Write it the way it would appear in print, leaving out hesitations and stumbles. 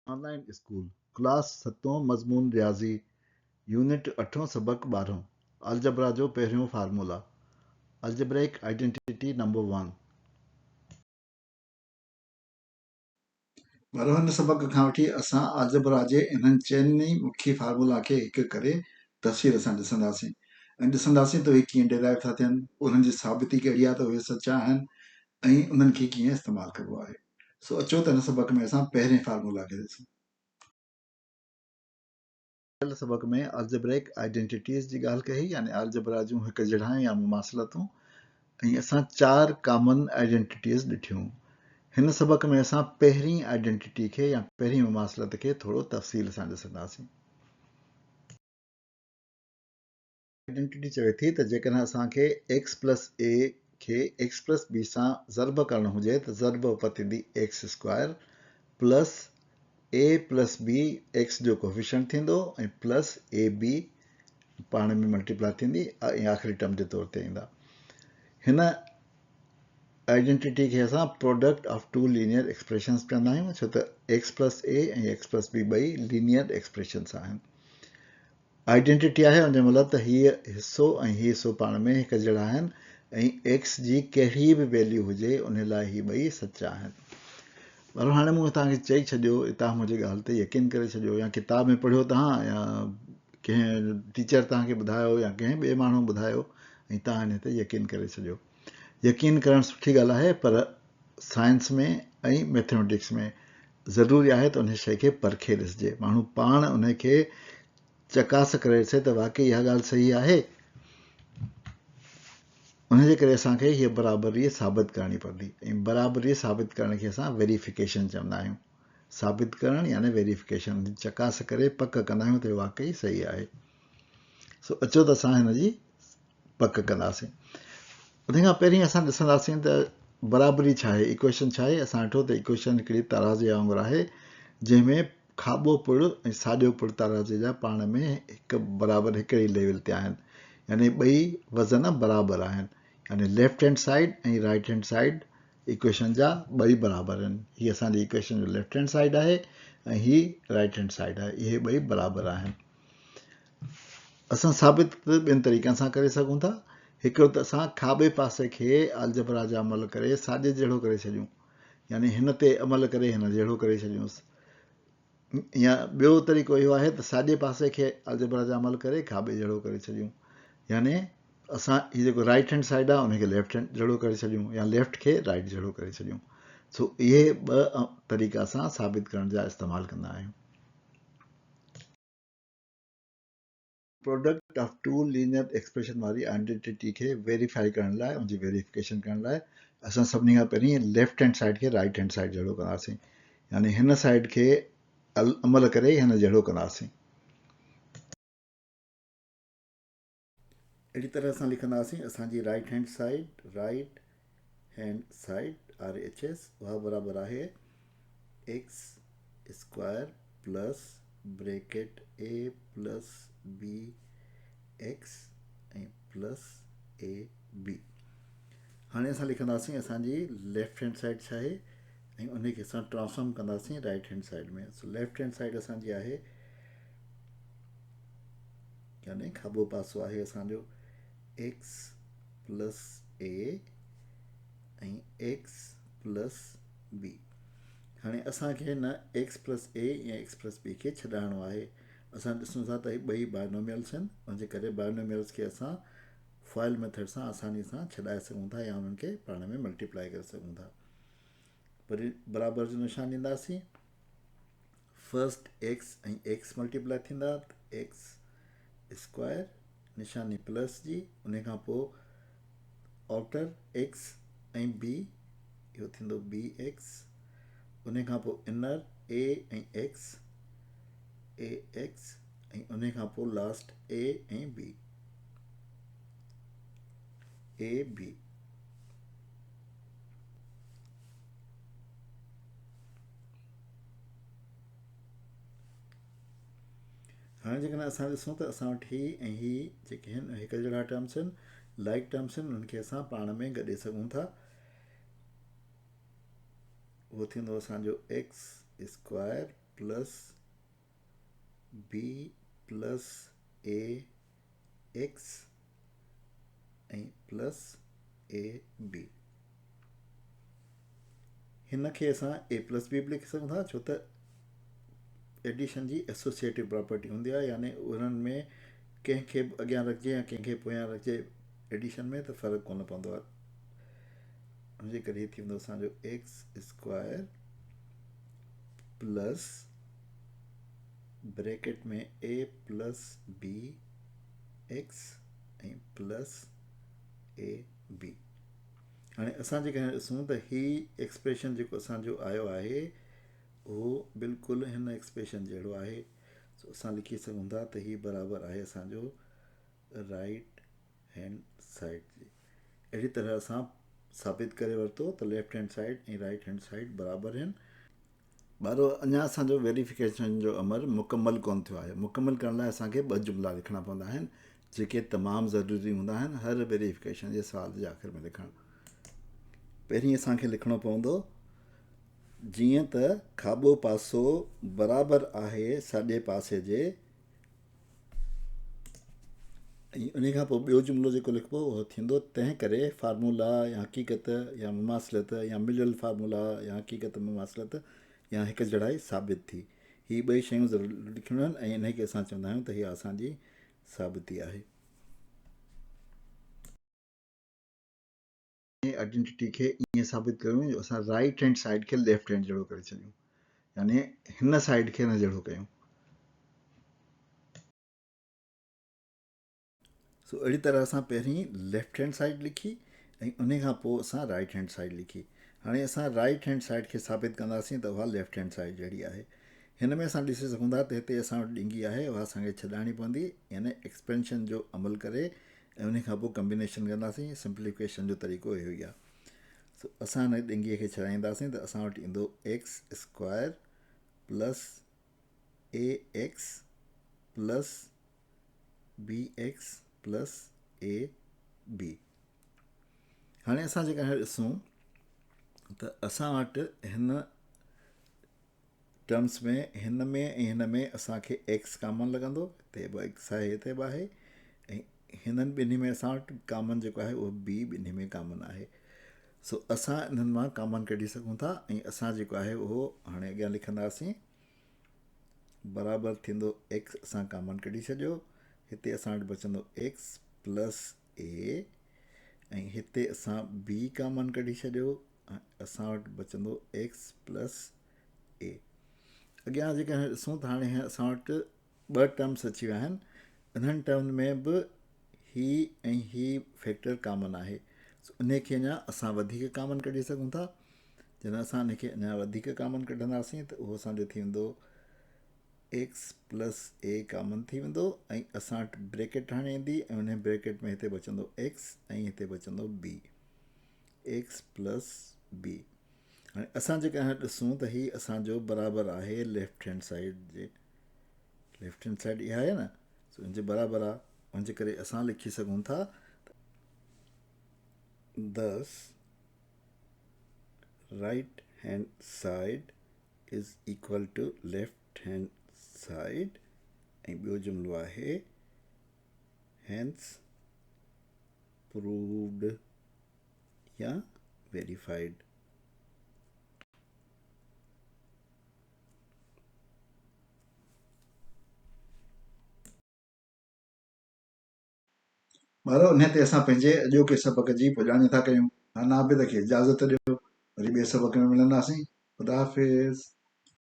Online school class 7 मज़मून रियाज़ी unit 8 सबक 12 algebra जो पहिरियों फार्मूला अलजेब्रिक आइडेंटिटी नंबर 1। वारो हिन सबक खां वठी असां अलजबरा जे इन्हनि चइनि मुख्य फार्मूला खे हिकु करे तफ़सील सां ॾिसंदासीं ऐं ॾिसंदासीं त उहे कीअं डिराइव था थियनि, उन्हनि जी साबिती कहिड़ी आहे त उहे सचा आहिनि ऐं उन्हनि खे कीअं इस्तेमालु कबो आहे। सो अचो त हिन सबक में असां पहिरें फार्मूला खे ॾिसूं। पिछले सबक में अलजेब्रिक आइडेंटिटीज़ जी ॻाल्हि कई, यानी अलजबरा जूं हिकु जड़ां या मुमासिलतूं, ऐं असां 4 कॉमन आइडेंटिटीज़ ॾिठियूं। हिन सबक में असां पहिरीं आइडेंटिटी खे या पहिरीं मुमासिलत खे थोरो तफ़सील सां ॾिसंदासीं। आइडेंटिटी चवे थी त जेकॾहिं असांखे x प्लस a खे x प्लस b सां ज़र्ब करणो हुजे त ज़र्ब पर थींदी x square plus a plus b x जो कोफिशिएंट थींदो ऐं प्लस ab पाण में मल्टीप्लाई थींदी ऐं आख़िरी टर्म जे तौर ते ईंदा। हिन आइडेंटिटी खे असां product of two linear expressions चवंदा आहियूं, छो त x प्लस a ऐं x प्लस b ॿई लीनियर एक्सप्रेशंस आहिनि। आइडेंटिटी आहे उनजो मतिलबु त हीअ हिसो ऐं हीअ हिसो पाण में हिकु जहिड़ा आहिनि ऐं x जी कहिड़ी बि वैल्यू हुजे उन लाइ हीअ ॿई सचा आहिनि। पर हाणे मूं तव्हांखे चई छॾियो, तव्हां मुंहिंजी ॻाल्हि ते यकीन करे छॾियो, या किताब में पढ़ियो तव्हां, या कंहिं टीचर तव्हांखे ॿुधायो, या कंहिं ॿिए माण्हू ॿुधायो ऐं तव्हां हिन ते यकीन करे छॾियो। यकीन करणु सुठी ॻाल्हि आहे, पर साइंस में ऐं मैथमेटिक्स में ज़रूरी आहे त उन शइ खे परखे ॾिसिजे, माण्हू पाण उनखे चकास करे ॾिसे त वाक़ई इहा ॻाल्हि सही आहे। उनजे करे असांखे हीअ बराबरी साबित करणी पवंदी, ऐं बराबरी साबित करण खे असां वेरिफिकेशन चवंदा आहियूं। साबित करणु यानी वेरिफिकेशन, चकास करे पक कंदा आहियूं त वाक़ई सही आहे। सो अचो त असां हिन जी पक कंदासीं। उन खां पहिरीं असां ॾिसंदासीं त बराबरी छा आहे, इक्वेशन छा आहे। असां ॾिठो त इक्वेशन हिकिड़ी ताराज़े वांगुरु आहे, जंहिंमें खाॿो पुड़ ऐं साॼो पुड़ ताराज़े जा पाण में हिकु बराबरि हिकिड़ी लेवल ते आहिनि, यानी ॿई वज़न बराबरि आहिनि, यानी लेफ्ट हैंड साइड ऐं राइट हैंड साइड इक्वेशन जा ॿई बराबरि आहिनि। हीअ असांजी इक्वेशन जो लेफ्ट हैंड साइड आहे ऐं हीअ राइट हैंड साइड आहे, इहे ॿई बराबरि आहिनि। असां साबित ॿिनि तरीक़नि सां करे सघूं था। हिकिड़ो त असां खाॿे पासे खे अलजबरा जा अमल करे साॼे जहिड़ो करे छॾियूं, यानी हिन ते अमल करे हिन जहिड़ो करे छॾियूंसि। या ॿियो तरीक़ो इहो आहे त साॼे पासे खे अलजबरा जा अमल करे खाॿे जहिड़ो करे छॾियूं, यानी असां हीअ जेको राइट हैंड साइड आहे उनखे लेफ्ट हैंड जहिड़ो करे छॾियूं, या लेफ्ट खे राइट जहिड़ो करे छॾियूं। सो इहे ॿ तरीक़ा असां साबित करण जा इस्तेमालु कंदा आहियूं। Product of two linear expression वारी आइडेंटिटी खे वेरीफाई करण लाइ, उनजी वेरिफिकेशन करण लाइ असां सभिनी खां पहिरीं लेफ्ट हैंड साइड खे राइट हैंड साइड जहिड़ो कंदासीं, यानी हिन साइड खे अमल करे हिन जहिड़ो कंदासीं। अहिड़ी तरह असां लिखंदासीं असांजी राइट हैंड साइड RHS उहा बराबरि आहे x square plus bracket a plus b x ऐं प्लस AB। हाणे असां लिखंदासीं असांजी लेफ्ट हैंड साइड छा आहे ऐं उनखे असां ट्रांसफॉर्म कंदासीं राइट हैंड साइड में। सो लेफ्ट हैंड साइड असांजी आहे, यानी खाॿो पासो आहे असांजो एक्स प्लस a ऐं एक्स प्लस b। हाणे असांखे न एक्स प्लस a या एक्स प्लस b खे छॾाइणो आहे। असां ॾिसूं था त ॿई बायनोमियल्स आहिनि, उनजे करे बायनोमियल्स खे असां फॉइल मेथड सां आसानी सां छॾाए सघूं था, या उन्हनि खे पाण में मल्टीप्लाई करे सघूं था। वरी बराबरि जो निशान ॾींदासीं, फर्स्ट एक्स ऐं एक्स मल्टीप्लाई थींदा, एक्स स्क्वायर निशानी प्लस जी, उन खां पोइ आउटर एक्स ऐं बी, इहो थींदो BX, उन खां पोइ इनर A ऐं एक्स AX, ऐं उन खां पोइ लास्ट A ऐं B AB। हाणे जेकॾहिं असां ॾिसूं त असां वटि हीअ ऐं हीअ जेके आहिनि हिकु जहिड़ा टर्म्स आहिनि, लाइक टर्म्स आहिनि, उन्हनि खे असां पाण में ॻंढे सघूं था। उहो थींदो असांजो x square plus b plus a x ऐं प्लस ए बी। हिन खे असां ए प्लस बी बि लिखी सघूं था, छो त एडिशन जी एसोसिएटिव प्रॉपर्टी हूंदी आहे, यानी उन्हनि में कंहिंखे बि अॻियां रखिजे या कंहिंखे पोयां रखिजे एडिशन में त फ़र्क़ु कोन पवंदो आहे। हुनजे करे हीअ थी वेंदो असांजो एक्स स्क्वायर प्लस ब्रैकेट में ए प्लस बी एक्स ऐं प्लस ए बी। हाणे असां जेकॾहिं ॾिसूं त हीअ एक्सप्रेशन जेको असांजो आयो आहे उहो बिल्कुलु हिन एक्सप्रेशन जहिड़ो आहे। सो असां लिखी सघूं था त हीअ बराबरि आहे असांजो राइट हैंड साइड जी। अहिड़ी तरह असां साबित करे वरितो त लेफ्ट हैंड साइड ऐं राइट हैंड साइड बराबरि आहिनि। ॿारो अञा असांजो वेरिफिकेशन जो अमल मुकमल कोन थियो आहे। मुकमल करण लाइ असांखे ॿ जुमिला लिखणा पवंदा आहिनि जेके तमामु ज़रूरी हूंदा आहिनि हर वेरिफिकेशन जे सवाल जे आख़िर में लिखणु। पहिरीं असांखे लिखणो पवंदो जीअं त खाॿो पासो बराबरि आहे साॼे पासे जे, ऐं उन खां पोइ ॿियो जुमिलो जेको लिखिबो उहो थींदो तंहिं करे फार्मूला या हक़ीक़त या मुमासिलत या मिलियल फार्मूला या हक़ीक़त मुमासिलत या हिकु जहिड़ाई साबित थी। हीअ ॿई शयूं ज़रूरु लिखणियूं आहिनि ऐं इनखे असां चवंदा आहियूं त हीअ असांजी साबिती आहे। आइडेंटिटी खे ईअं साबित कयूं जो असां राइट हैंड साइड खे लेफ्ट हैंड जहिड़ो करे छॾियूं, यानी हिन साइड खे न जहिड़ो कयूं। सो अहिड़ी तरह असां पहिरीं लेफ्ट हैंड साइड लिखी ऐं उन खां पोइ असां राइट हैंड साइड लिखी। हाणे असां राइट हैंड साइड खे साबित कंदासीं त उहा लेफ्ट हैंड साइड जहिड़ी आहे। हिन में असां ॾिसी सघूं था त हिते असां वटि ॾिंगी आहे उहा असांखे छॾाइणी पवंदी, यानी एक्सपेंशन जो अमल करे ऐं उन खां पोइ कम्बिनेशन कंदासीं। सिंप्लीफिकेशन जो तरीक़ो इहो ई आहे। सो असां हिन ॾिंगीअ खे छॾाईंदासीं त असां वटि ईंदो x square plus a x plus b x plus a b. हाणे असां जेकॾहिं ॾिसूं त असां वटि हिन टर्म्स में हिन में ऐं हिन में असांखे एक्स कामन लॻंदो, हिते बि एक्स आहे हिते बि आहे, ऐं हिननि ॿिन्ही में असां वटि कामन जेको आहे उहो बी ॿिन्ही में कामन आहे। सो असां इन्हनि मां कामन कढी सघूं था ऐं असां जेको आहे उहो हाणे अॻियां लिखंदासीं बराबरि थींदो एक्स असां कामन कढी छॾियो, हिते असां वटि बचंदो एक्स प्लस ए ऐं हिते असां बी कामन कढी छॾियो ऐं असां वटि बचंदो एक्स प्लस ए। अॻियां जेकॾहिं ॾिसूं त हाणे असां वटि ॿ टर्म्स अची विया आहिनि, इन्हनि टर्म में बि ही ऐं ही फैक्टर कामन आहे। उन खे अञा असां वधीक कामन कढी सघूं था। जॾहिं असां इनखे अञा वधीक कामन कढंदासीं त उहो असांजो थी वेंदो एक्स प्लस ए कामन थी वेंदो ऐं असां वटि ब्रैकेट हाणे ईंदी ऐं उन ब्रैकेट में हिते बचंदो एक्स ऐं हिते बचंदो बी, एक्स प्लस बी। हाणे असां जेकॾहिं ॾिसूं त हीअ असांजो बराबरि आहे लेफ्ट हैंड साइड जे, लेफ्ट हैंड साइड इहा आहे न, सो हिनजे बराबरि आहे। हुनजे करे असां लिखी सघूं था thus right hand side is equal to left hand side, ऐं ॿियो जुमिलो आहे हैंस प्रूव्ड या वेरीफाइड। ॿारो इन ते असां पंहिंजे अॼोके सबक़ जी पुॼाणी था कयूं। हानाबिद खे इजाज़त ॾियो, वरी ॿिए सबक़ में मिलंदासीं। ख़ुदा हाफ़िज़।